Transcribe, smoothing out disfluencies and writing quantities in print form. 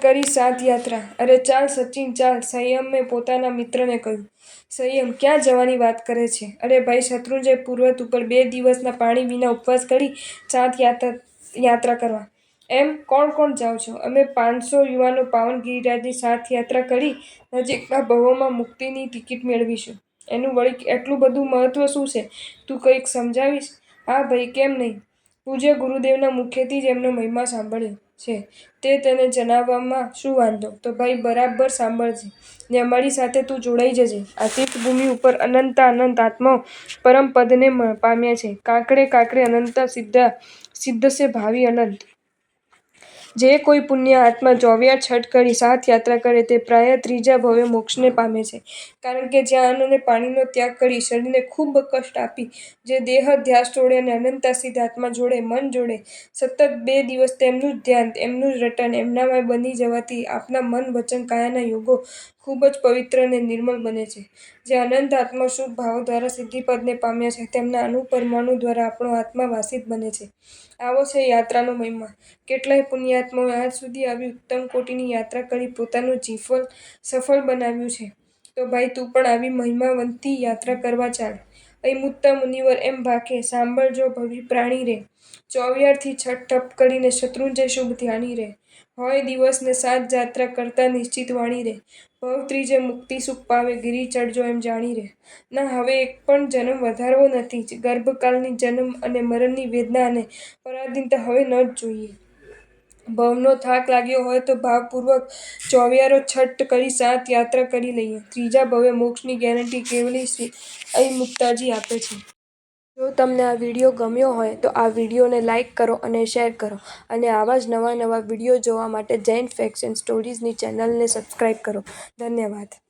કરી 7 યાત્રા. અરે ચાલ સચિન ચાલ, સંયમે પોતાના મિત્રને કહ્યું. સંયમ, ક્યાં જવાની વાત કરે છે? અરે ભાઈ, શત્રુંજય પર્વત ઉપર 2 દિવસના પાણી વિના ઉપવાસ કરી 7 યાત્રા કરવા. એમ? કોણ કોણ જાઓ છો? અમે 500 યુવાનો પાવન ગિરિરાજની 7 યાત્રા કરી નજીકના ભવોમાં મુક્તિની ટિકિટ મેળવીશું. એનું વળી એટલું બધું મહત્વ શું છે? તું કંઈક સમજાવીશ? હા ભાઈ, કેમ નહીં? પૂજ્ય ગુરુદેવના મુખેથી જ એમનો મહિમા સાંભળ્યો છે તે તને જણાવવામાં શું વાંધો? તો ભાઈ બરાબર સાંભળજે ને અમારી સાથે તું જોડાઈ જજે. આ તીર્થભૂમિ ઉપર અનંતાનંત આત્માઓ પરમ પદને પામ્યા છે. કાંકરે કાંકરે અનંત સિદ્ધ છે ભાવિ અનંત. જે કોઈ પુણ્ય આત્મા 24 છઠ કરી 7 યાત્રા કરે તે પ્રાય ત્રીજા ભવે મોક્ષને પામે છે. કારણ કે જ્યાં અન્ન અને પાણીનો ત્યાગ કરી શરીરને ખૂબ કષ્ટ આપી જે દેહ ધ્યાસ છોડે અને અનંતાસિદ્ધ આત્મા જોડે મન જોડે સતત 2 દિવસ તેમનું જ ધ્યાન એમનું જ રટન એમનામાં બની જવાથી આપના મન વચન કાયાના યોગો ખૂબ જ પવિત્ર અને નિર્મળ બને છે. જે અનંત આત્મા શુભ ભાવો દ્વારા સિદ્ધિપદને પામ્યા છે તેમના અણુપરમાણુ દ્વારા આપણો આત્મા વાસિત બને છે. આવો છે યાત્રાનો મહિમા. કેટલાય પુણ્યાત્માઓએ આજ સુધી આવી ઉત્તમ કોટીની યાત્રા કરી પોતાનું જીવન સફળ બનાવ્યું છે. તો ભાઈ તું પણ આવી મહિમાવંતી યાત્રા કરવા ચાલ. અયમુત્તા મુનિવર એમ ભાકે સાંભળજો ભવી પ્રાણી રે. 24 થી છઠ તપ કરીને શત્રુંજય શુભ ધ્યાની રે. હોય દિવસ ને 7 યાત્રા કરતા નિશ્ચિત વાણી રે. ભવ ત્રીજે મુક્તિ સુખ પાવે ગિરી ચડજો એમ જાણી રે. ના, હવે એક પણ જન્મ વધારવો નથી. ગર્ભકાળની જન્મ અને મરણની વેદના અને પરાધીનતા હવે ન જ જોઈએ. ભવનો થાક લાગ્યો હોય તો ભાવપૂર્વક 24 છઠ કરી 7 યાત્રા કરી લઈએ. ત્રીજા ભવે મોક્ષની ગેરંટી કેવલી શ્રી અયમુક્તાજી આપે છે. જો તમને આ વિડીયો ગમ્યો હોય તો આ વિડીયોને લાઇક કરો અને શેર કરો અને આવા જ નવા વિડીયો જોવા માટે જૈન ફેક્ટ્સ એન્ડ સ્ટોરીઝની ચેનલને સબસ્ક્રાઇબ કરો. ધન્યવાદ.